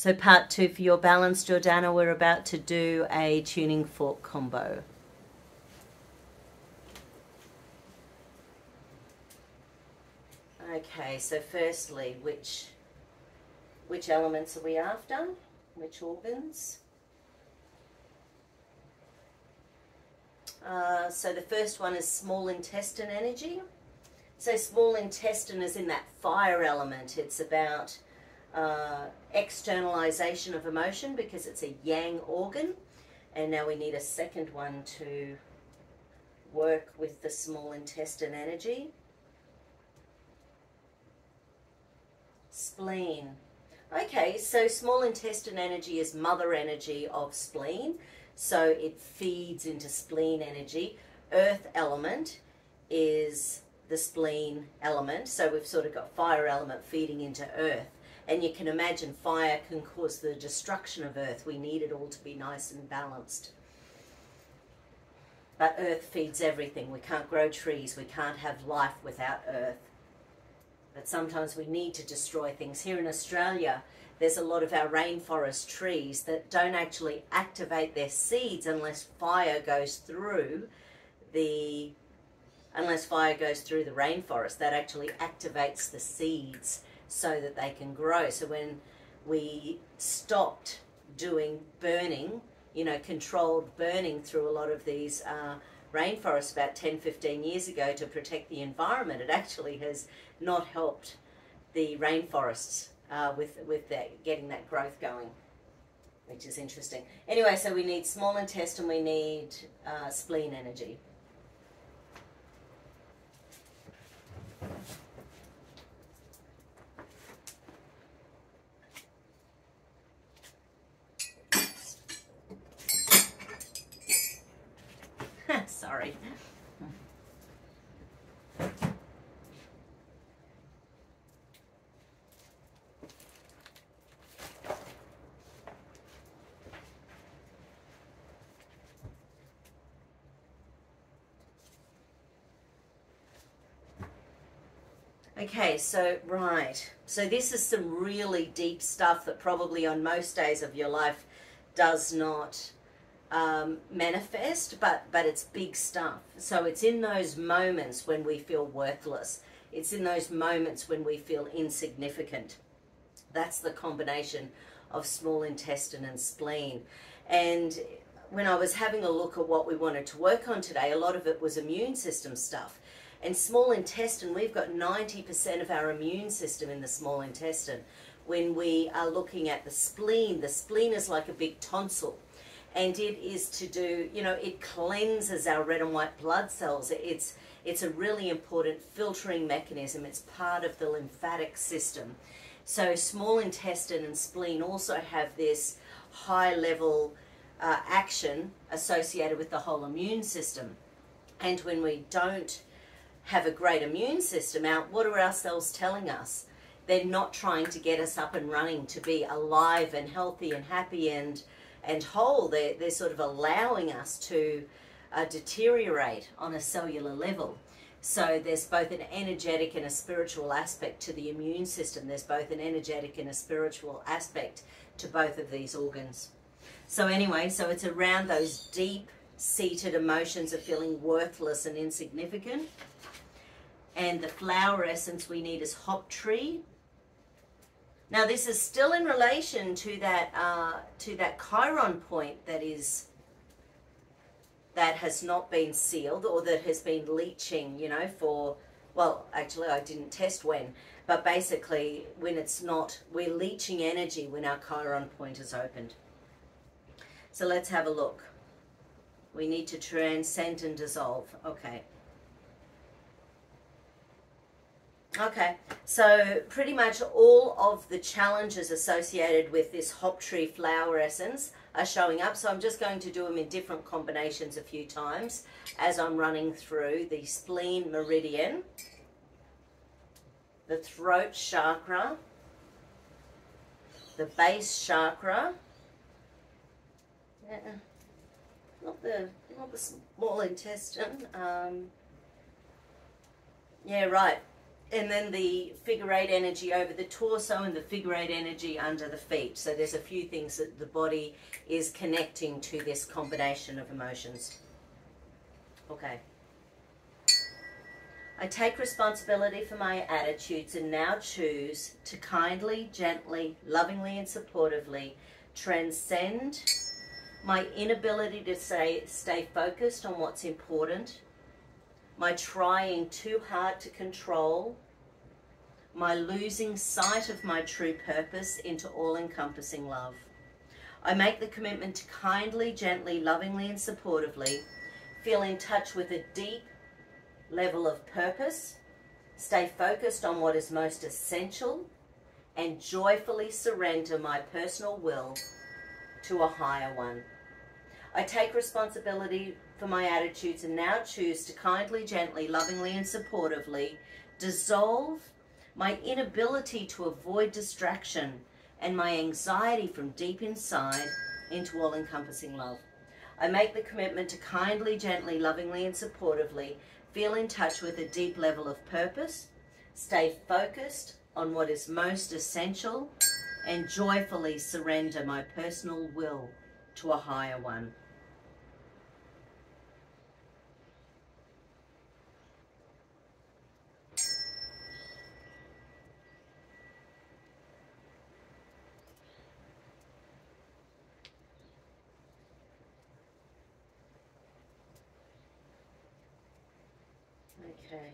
So part 2 for your balance, Jordana, we're about to do a tuning fork combo. Okay, so firstly, which elements are we after? Which organs? So the first one is small intestine energy. So small intestine is in that fire element. It's about externalization of emotion because it's a yang organ. And now we need a second one to work with the small intestine energy. Spleen. Okay, so small intestine energy is mother energy of spleen. So it feeds into spleen energy. Earth element is the spleen element. So we've sort of got fire element feeding into earth. And you can imagine fire can cause the destruction of earth. We need it all to be nice and balanced. But earth feeds everything. We can't grow trees. We can't have life without earth. But sometimes we need to destroy things. Here in Australia, there's a lot of our rainforest trees that don't actually activate their seeds unless fire goes through the rainforest. That actually activates the seeds so that they can grow. So when we stopped doing burning, you know, controlled burning through a lot of these rainforests about 10-15 years ago to protect the environment, it actually has not helped the rainforests with getting that growth going, which is interesting. Anyway, so we need small intestine, we need spleen energy. Sorry. Okay, so right. So this is some really deep stuff that probably on most days of your life does not manifest, but it's big stuff. So it's in those moments when we feel worthless. It's in those moments when we feel insignificant. That's the combination of small intestine and spleen. And when I was having a look at what we wanted to work on today, a lot of it was immune system stuff. And small intestine, we've got 90% of our immune system in the small intestine. When we are looking at the spleen is like a big tonsil. And it is to do, you know, it cleanses our red and white blood cells. It's a really important filtering mechanism. It's part of the lymphatic system. So small intestine and spleen also have this high level action associated with the whole immune system. And when we don't have a great immune system out, what are our cells telling us? They're not trying to get us up and running to be alive and healthy and happy and whole. They're sort of allowing us to deteriorate on a cellular level. So there's both an energetic and a spiritual aspect to the immune system. There's both an energetic and a spiritual aspect to both of these organs. So anyway, so it's around those deep-seated emotions of feeling worthless and insignificant. And the flower essence we need is hop tree. Now this is still in relation to that Chiron point that has not been sealed, or that has been leaching, you know, for, well, actually I didn't test when, but basically when it's not, we're leaching energy when our Chiron point is opened. So let's have a look. We need to transcend and dissolve. Okay. Okay, so pretty much all of the challenges associated with this hop tree flower essence are showing up. So I'm just going to do them in different combinations a few times as I'm running through the spleen meridian, the throat chakra, the base chakra, not the small intestine, yeah, right. and then the figure eight energy over the torso and the figure eight energy under the feet. So there's a few things that the body is connecting to this combination of emotions. Okay. I take responsibility for my attitudes and now choose to kindly, gently, lovingly and supportively transcend my inability to stay focused on what's important, my trying too hard to control, my losing sight of my true purpose into all-encompassing love. I make the commitment to kindly, gently, lovingly and supportively feel in touch with a deep level of purpose, stay focused on what is most essential, and joyfully surrender my personal will to a higher one. I take responsibility for my attitudes and now choose to kindly, gently, lovingly and supportively dissolve my inability to avoid distraction and my anxiety from deep inside into all-encompassing love. I make the commitment to kindly, gently, lovingly and supportively feel in touch with a deep level of purpose, stay focused on what is most essential, and joyfully surrender my personal will to a higher one. Okay,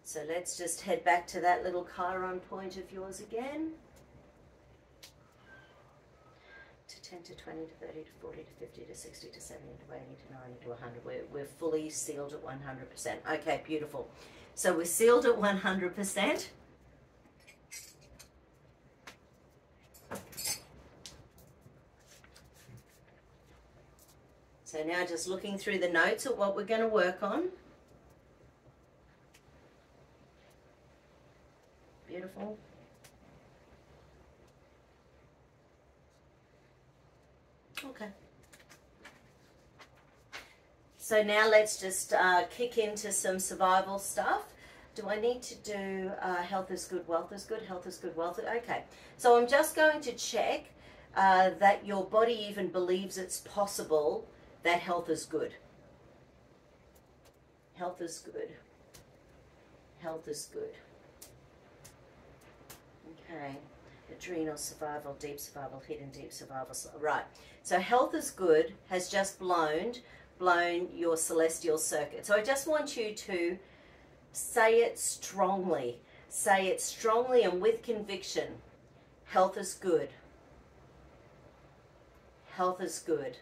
so let's just head back to that little Chiron point of yours again. To 10 to 20 to 30 to 40 to 50 to 60 to 70 to 80 to 90 to 100. We're fully sealed at 100%. Okay, beautiful. So we're sealed at 100%. So now just looking through the notes at what we're going to work on. Beautiful. Okay. So now let's just kick into some survival stuff. Do I need to do health is good, wealth is good, health is good, wealth is good? Okay. So I'm just going to check that your body even believes it's possible that health is good. Health is good. Health is good. Okay. Adrenal survival, deep survival, hidden deep survival. Right. So health is good has just blown your celestial circuit. So I just want you to say it strongly. Say it strongly and with conviction. Health is good. Health is good.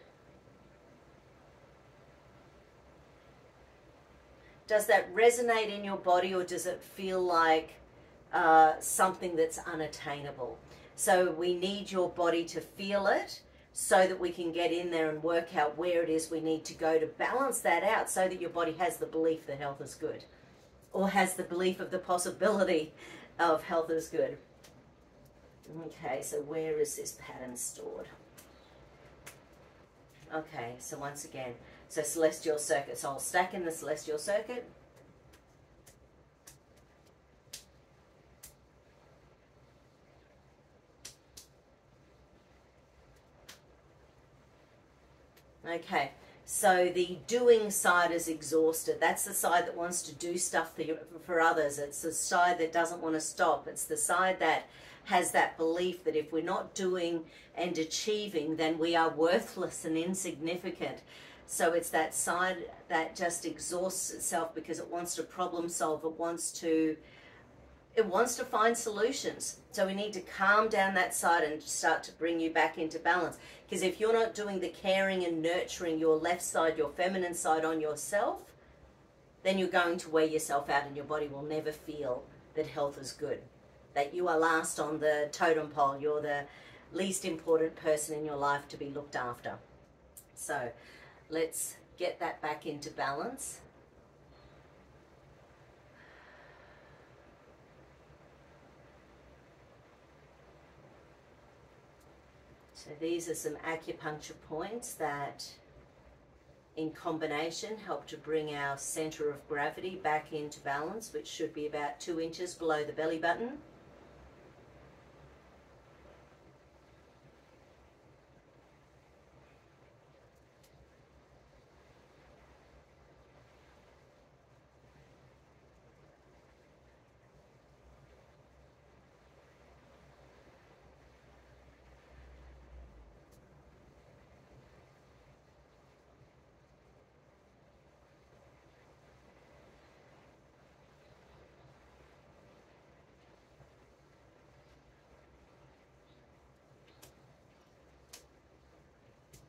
Does that resonate in your body, or does it feel like something that's unattainable? So we need your body to feel it so that we can get in there and work out where it is we need to go to balance that out, so that your body has the belief that health is good, or has the belief of the possibility of health is good. Okay, so where is this pattern stored? Okay, so once again, so celestial circuit. So I'll stack in the celestial circuit. Okay, so the doing side is exhausted. That's the side that wants to do stuff for others. It's the side that doesn't want to stop. It's the side that has that belief that if we're not doing and achieving, then we are worthless and insignificant. So it's that side that just exhausts itself because it wants to problem solve. It wants to find solutions. So we need to calm down that side and start to bring you back into balance. Because if you're not doing the caring and nurturing your left side, your feminine side on yourself, then you're going to wear yourself out and your body will never feel that health is good. That you are last on the totem pole. You're the least important person in your life to be looked after. So let's get that back into balance. So these are some acupuncture points that in combination help to bring our center of gravity back into balance, which should be about 2 inches below the belly button.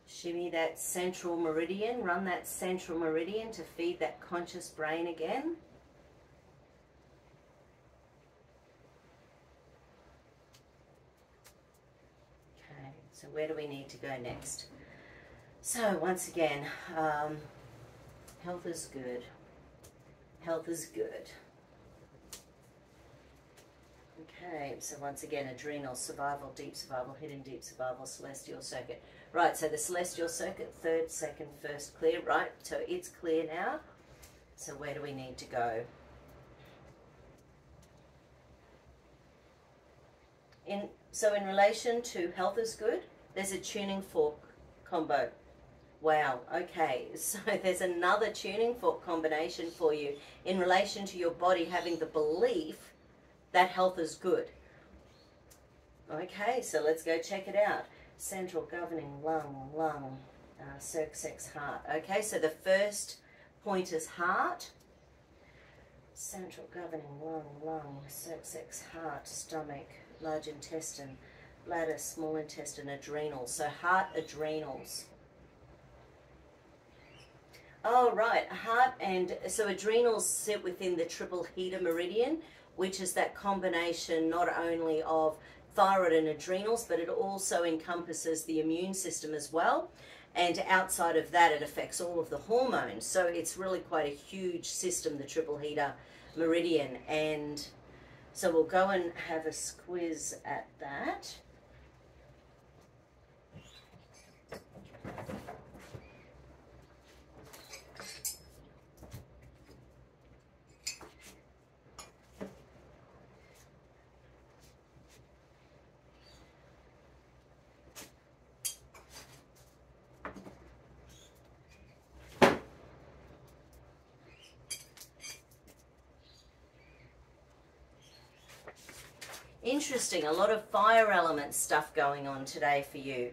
Shimmy that central meridian, run that central meridian to feed that conscious brain again. Okay, so where do we need to go next? So once again, health is good. Health is good. Okay, so once again, adrenal, survival, deep survival, hidden deep survival, celestial circuit. Right, so the celestial circuit, third, second, first, clear, right? So it's clear now. So where do we need to go? So in relation to health is good, there's a tuning fork combo. Wow, okay, so there's another tuning fork combination for you in relation to your body having the belief that health is good. Okay, so let's go check it out. Central governing lung, circ, sex, heart. Okay, so the first point is heart. Central governing lung, circ, sex, heart, stomach, large intestine, bladder, small intestine, adrenals. So heart, adrenals. Oh, right, heart and so adrenals sit within the triple heater meridian, which is that combination not only of thyroid and adrenals, but it also encompasses the immune system as well. And outside of that, it affects all of the hormones. So it's really quite a huge system, the triple heater meridian. And so we'll go and have a squiz at that. Interesting, a lot of fire element stuff going on today for you.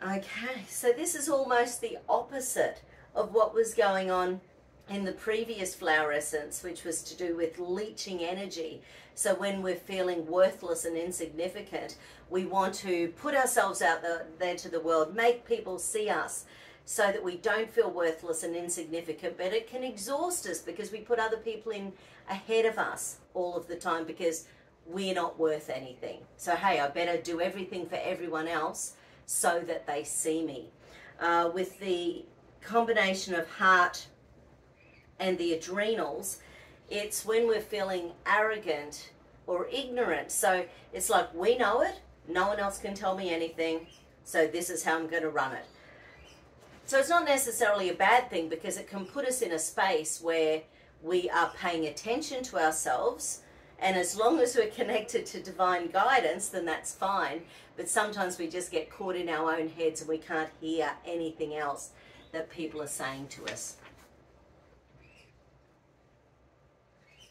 Okay, so this is almost the opposite of what was going on in the previous flower essence, which was to do with leeching energy. So when we're feeling worthless and insignificant, we want to put ourselves out there to the world, make people see us, so that we don't feel worthless and insignificant. But it can exhaust us because we put other people in ahead of us all of the time because we're not worth anything. So hey, I better do everything for everyone else so that they see me. With the combination of heart and the adrenals, it's when we're feeling arrogant or ignorant. So it's like, we know it, no one else can tell me anything, so this is how I'm going to run it. So it's not necessarily a bad thing because it can put us in a space where we are paying attention to ourselves, and as long as we're connected to divine guidance, then that's fine. But sometimes we just get caught in our own heads and we can't hear anything else that people are saying to us.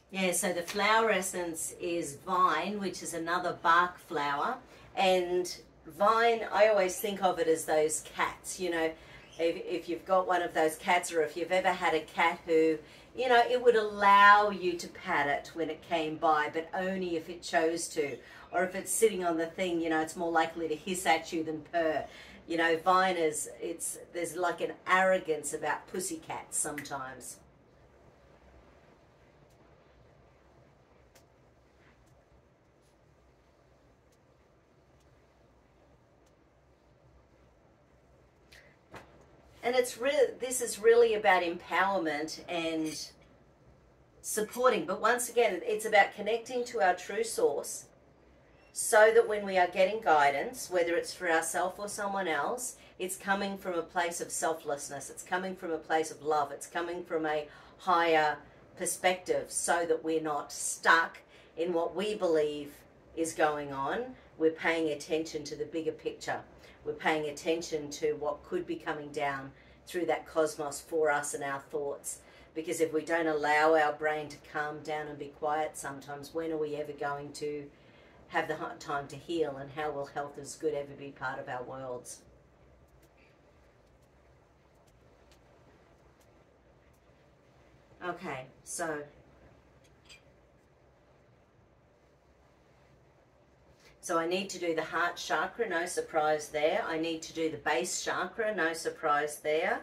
Yeah, so the flower essence is vine, which is another bark flower. And vine, I always think of it as those cats, you know. If you've got one of those cats, or if you've ever had a cat who, you know, it would allow you to pat it when it came by, but only if it chose to. Or if it's sitting on the thing, you know, it's more likely to hiss at you than purr. You know, vine is, there's like an arrogance about pussycats sometimes. And this is really about empowerment and supporting. But once again, it's about connecting to our true source so that when we are getting guidance, whether it's for ourselves or someone else, it's coming from a place of selflessness, it's coming from a place of love, it's coming from a higher perspective, so that we're not stuck in what we believe is going on. We're paying attention to the bigger picture. We're paying attention to what could be coming down through that cosmos for us and our thoughts. Because if we don't allow our brain to calm down and be quiet sometimes, when are we ever going to have the time to heal, and how will health is good ever be part of our worlds? Okay, so I need to do the heart chakra, no surprise there. I need to do the base chakra, no surprise there.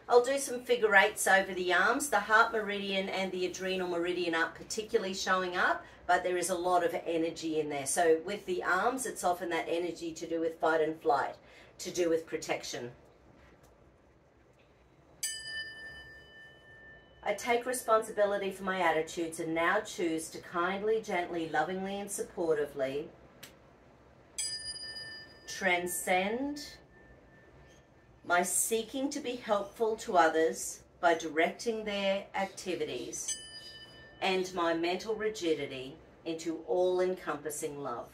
I'll do some figure eights over the arms. The heart meridian and the adrenal meridian aren't particularly showing up, but there is a lot of energy in there. So with the arms, it's often that energy to do with fight and flight, to do with protection. I take responsibility for my attitudes and now choose to kindly, gently, lovingly, and supportively transcend my seeking to be helpful to others by directing their activities and my mental rigidity into all-encompassing love.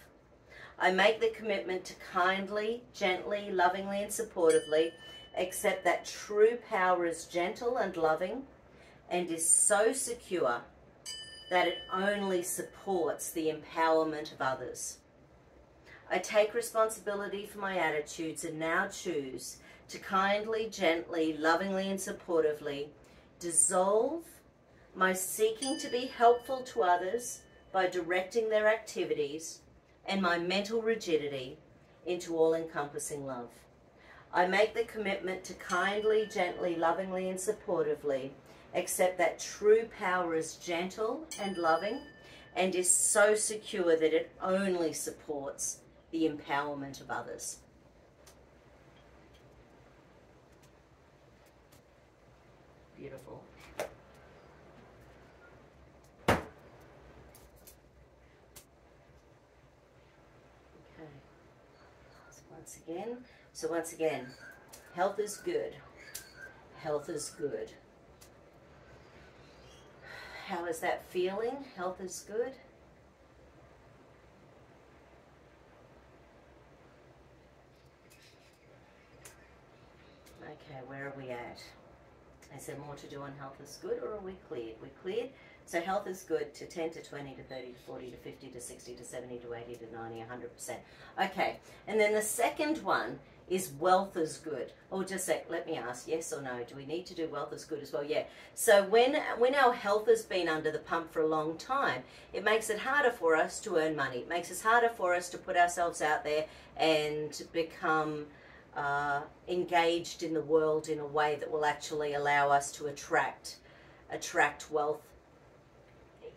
I make the commitment to kindly, gently, lovingly, and supportively accept that true power is gentle and loving and is so secure that it only supports the empowerment of others. I take responsibility for my attitudes and now choose to kindly, gently, lovingly, and supportively dissolve my seeking to be helpful to others by directing their activities and my mental rigidity into all-encompassing love. I make the commitment to kindly, gently, lovingly, and supportively accept that true power is gentle and loving and is so secure that it only supports the empowerment of others. Beautiful. Okay. So once again, health is good. Health is good. How is that feeling? Health is good. Okay, where are we at? Is there more to do on health is good, or are we cleared? We're cleared. So health is good to 10 to 20 to 30 to 40 to 50 to 60 to 70 to 80 to 90, 100%. Okay, and then the second one is wealth is good. Oh, just a sec, let me ask, yes or no? Do we need to do wealth is good as well? Yeah. So when our health has been under the pump for a long time, it makes it harder for us to earn money. It makes it harder for us to put ourselves out there and become engaged in the world in a way that will actually allow us to attract wealth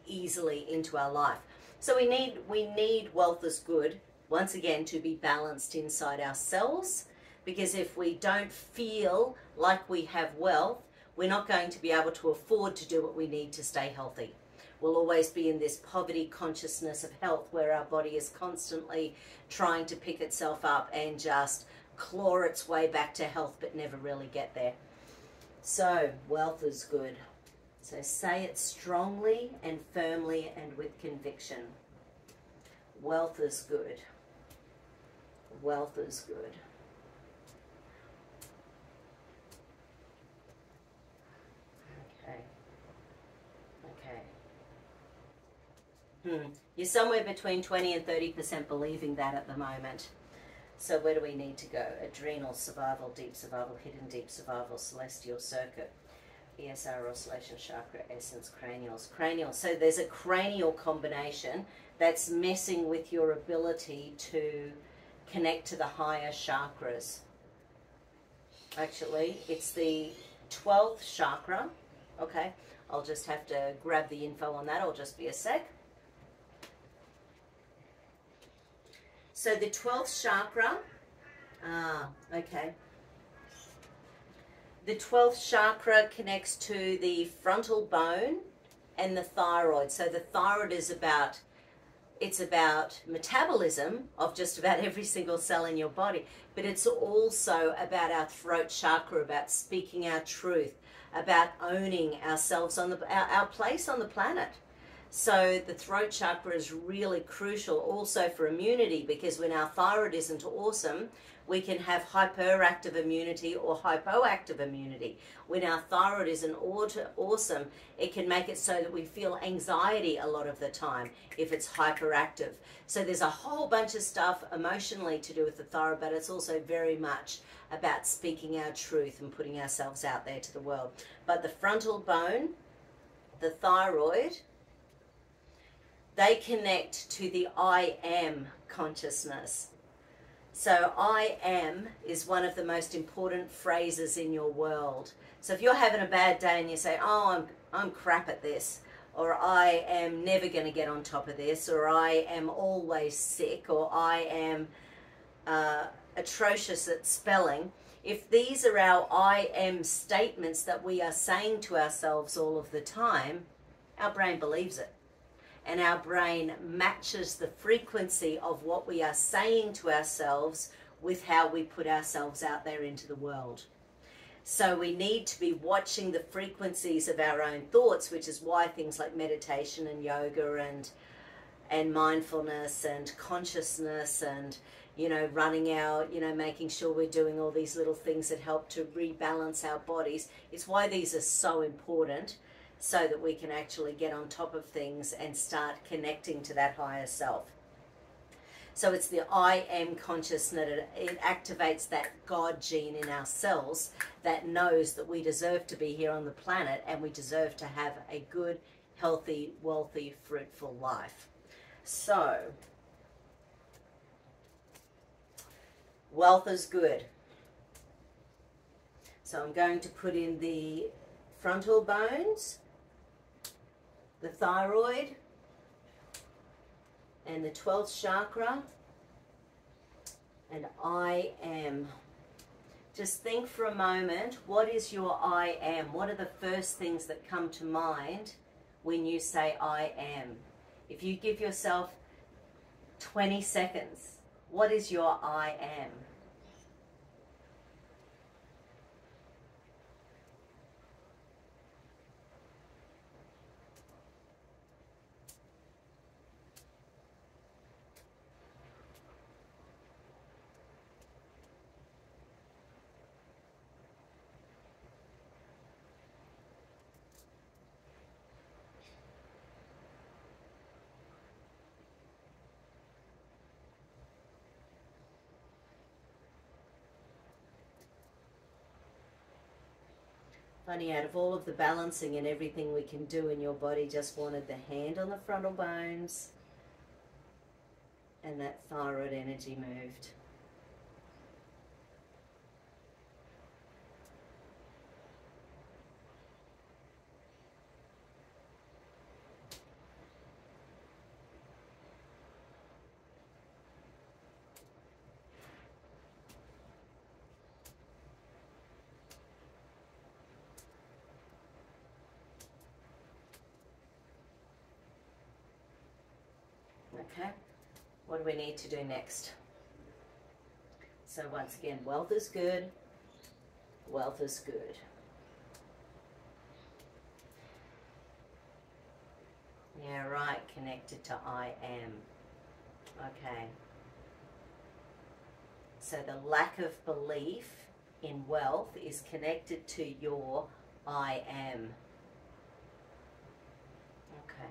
easily into our life. So we need wealth is good, once again, to be balanced inside ourselves, because if we don't feel like we have wealth, we're not going to be able to afford to do what we need to stay healthy. We'll always be in this poverty consciousness of health, where our body is constantly trying to pick itself up and just claw its way back to health, but never really get there. So wealth is good. So say it strongly and firmly and with conviction. Wealth is good. Wealth is good. Okay. You're somewhere between 20 and 30% believing that at the moment. So where do we need to go? Adrenal, survival, deep survival, hidden deep survival, celestial circuit, ESR, oscillation chakra, essence, cranials. Cranial. So there's a cranial combination that's messing with your ability to connect to the higher chakras. Actually, it's the 12th chakra. Okay, I'll just have to grab the info on that. It'll just be a sec. So the 12th chakra, okay. The 12th chakra connects to the frontal bone and the thyroid. So the thyroid is about it's about metabolism of just about every single cell in your body, but it's also about our throat chakra, about speaking our truth, about owning ourselves on our place on the planet. So the throat chakra is really crucial also for immunity, because when our thyroid isn't awesome, we can have hyperactive immunity or hypoactive immunity. When our thyroid isn't awesome, it can make it so that we feel anxiety a lot of the time if it's hyperactive. So there's a whole bunch of stuff emotionally to do with the thyroid, but it's also very much about speaking our truth and putting ourselves out there to the world. But the frontal bone, the thyroid, they connect to the I am consciousness. So I am is one of the most important phrases in your world. So if you're having a bad day and you say, oh, I'm crap at this, or I am never going to get on top of this, or I am always sick, or I am atrocious at spelling, if these are our I am statements that we are saying to ourselves all of the time, our brain believes it. And our brain matches the frequency of what we are saying to ourselves with how we put ourselves out there into the world. So we need to be watching the frequencies of our own thoughts, which is why things like meditation and yoga and mindfulness and consciousness and, you know, running out, you know, making sure we're doing all these little things that help to rebalance our bodies. It's why these are so important, so that we can actually get on top of things and start connecting to that higher self. So it's the I am consciousness. It activates that God gene in our cells that knows that we deserve to be here on the planet and we deserve to have a good, healthy, wealthy, fruitful life. So, wealth is good. So I'm going to put in the frontal bones, the thyroid, and the 12th chakra, and I am. Just think for a moment, what is your I am? What are the first things that come to mind when you say I am? If you give yourself 20 seconds, what is your I am? Funny, out of all of the balancing and everything we can do in your body, just wanted the hand on the frontal bones and that thyroid energy moved. Okay, what do we need to do next? So once again, wealth is good, wealth is good. Yeah, right, connected to I am. Okay. So the lack of belief in wealth is connected to your I am. Okay.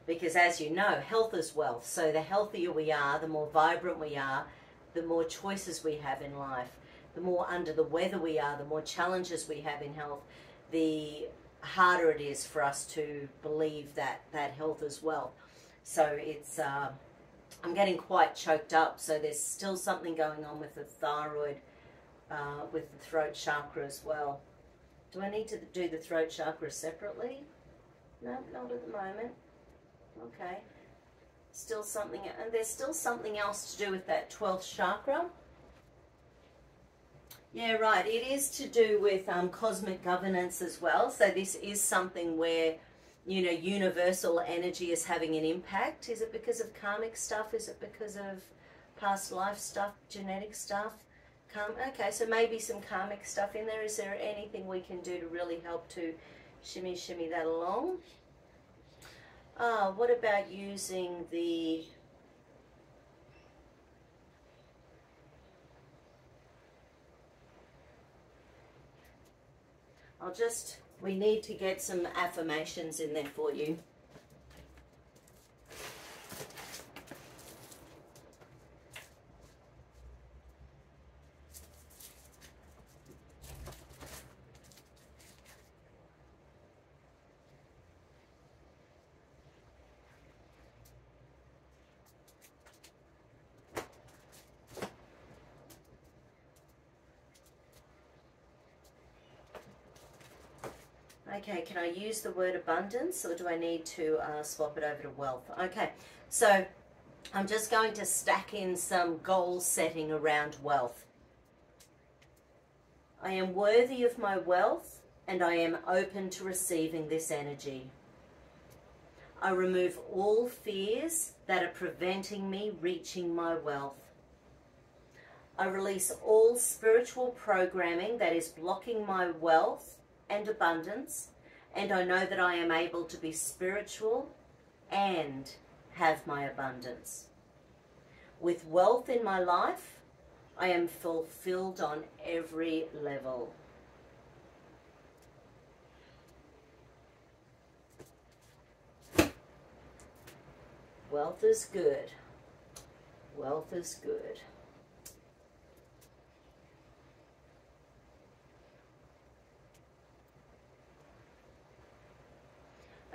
Because as you know, health is wealth. So the healthier we are, the more vibrant we are, the more choices we have in life, the more under the weather we are, the more challenges we have in health, the harder it is for us to believe that health is wealth. So it's, I'm getting quite choked up. So there's still something going on with the thyroid, with the throat chakra as well. Do I need to do the throat chakra separately? No, not at the moment. Okay, still something, and there's still something else to do with that 12th chakra. Yeah, right. It is to do with cosmic governance as well. So this is something where, you know, universal energy is having an impact. Is it because of karmic stuff? Is it because of past life stuff, genetic stuff? Okay, so maybe some karmic stuff in there. Is there anything we can do to really help to shimmy that along? What about using the... we need to get some affirmations in there for you. Okay, can I use the word abundance, or do I need to swap it over to wealth? Okay, so I'm just going to stack in some goal setting around wealth. I am worthy of my wealth, and I am open to receiving this energy. I remove all fears that are preventing me reaching my wealth. I release all spiritual programming that is blocking my wealth and abundance, and I know that I am able to be spiritual and have my abundance. With wealth in my life, I am fulfilled on every level. Wealth is good. Wealth is good.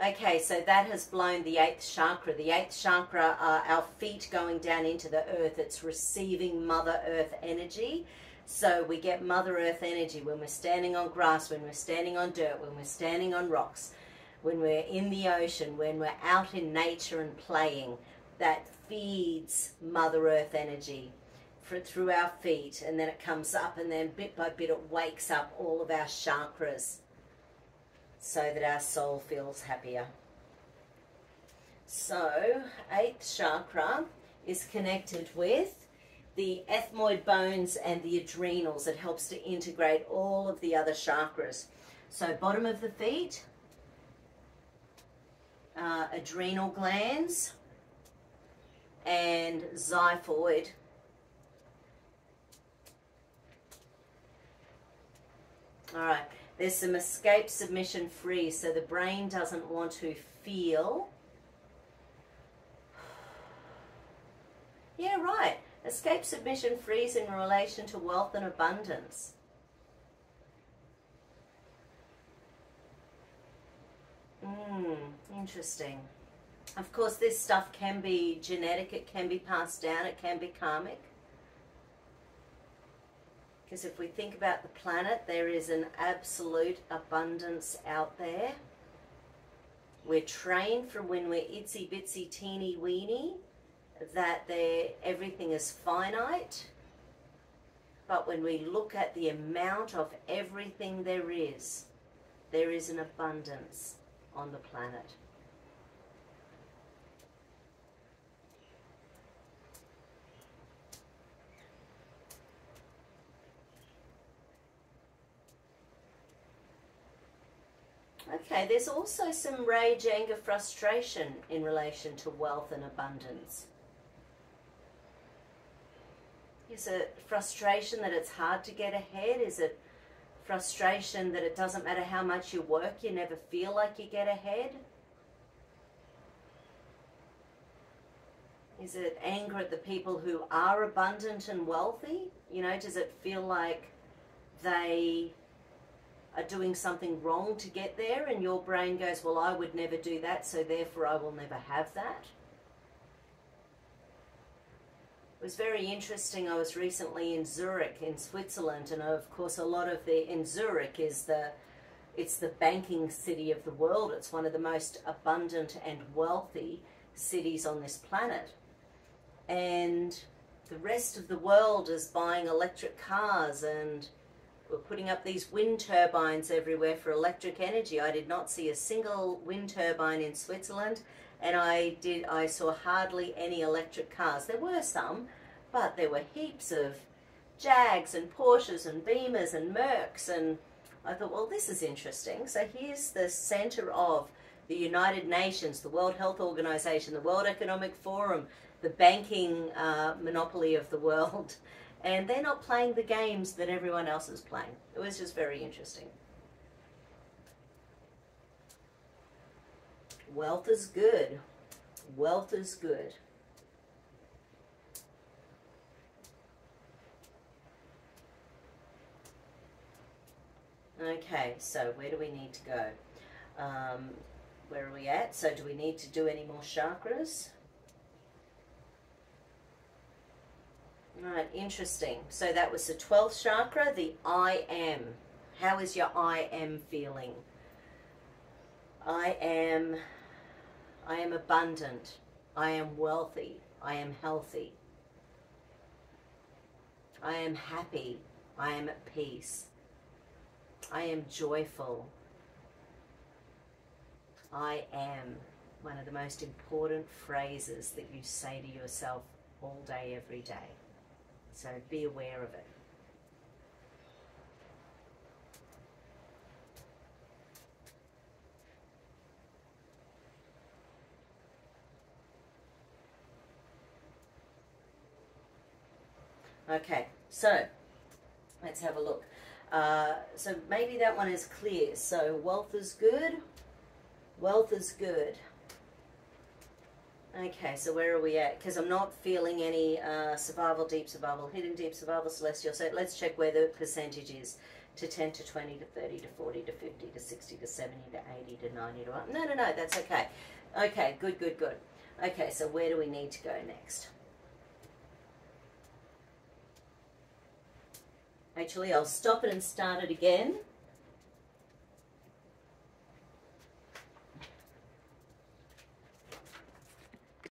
Okay, so that has blown the 8th chakra. The 8th chakra are our feet going down into the earth. It's receiving Mother Earth energy. So we get Mother Earth energy when we're standing on grass, when we're standing on dirt, when we're standing on rocks, when we're in the ocean, when we're out in nature and playing. That feeds Mother Earth energy through our feet, and then it comes up, and then bit by bit it wakes up all of our chakras, so that our soul feels happier. So, 8th chakra is connected with the ethmoid bones and the adrenals. It helps to integrate all of the other chakras. So, bottom of the feet, adrenal glands, and xiphoid. All right. There's some escape, submission, freeze. So the brain doesn't want to feel. Yeah, right. Escape, submission, freeze in relation to wealth and abundance. Interesting. Of course, this stuff can be genetic. It can be passed down. It can be karmic. Because if we think about the planet, there is an absolute abundance out there. We're trained from when we're itsy bitsy teeny weeny that everything is finite. But when we look at the amount of everything there is an abundance on the planet. Okay, there's also some rage, anger, frustration in relation to wealth and abundance. Is it frustration that it's hard to get ahead? Is it frustration that it doesn't matter how much you work, you never feel like you get ahead? Is it anger at the people who are abundant and wealthy? You know, does it feel like they are doing something wrong to get there, and your brain goes, well, I would never do that, so therefore I will never have that? It was very interesting. I was recently in Zurich in Switzerland, and of course a lot of in Zurich is it's the banking city of the world. It's one of the most abundant and wealthy cities on this planet. And the rest of the world is buying electric cars and We're putting up these wind turbines everywhere for electric energy. I did not see a single wind turbine in Switzerland, and I saw hardly any electric cars. There were some, but there were heaps of Jags and Porsches and Beamers and Mercs, and I thought, well, this is interesting. So here's the center of the United Nations, the World Health Organization, the World Economic Forum, the banking monopoly of the world, and they're not playing the games that everyone else is playing. It was just very interesting. Wealth is good. Wealth is good. Okay, so where do we need to go? Where are we at? So do we need to do any more chakras? Right, interesting. So that was the 12th chakra, the I am. How is your I am feeling? I am abundant. I am wealthy. I am healthy. I am happy. I am at peace. I am joyful. I am, one of the most important phrases that you say to yourself all day, every day. So be aware of it. Okay, so let's have a look. So maybe that one is clear. So wealth is good. Wealth is good. Okay, so where are we at? Because I'm not feeling any survival, deep survival, hidden deep survival, celestial. So let's check where the percentage is. To 10 to 20 to 30 to 40 to 50 to 60 to 70 to 80 to 90 to 1. No, that's okay. Okay, good. Okay, so where do we need to go next? Actually, I'll stop it and start it again.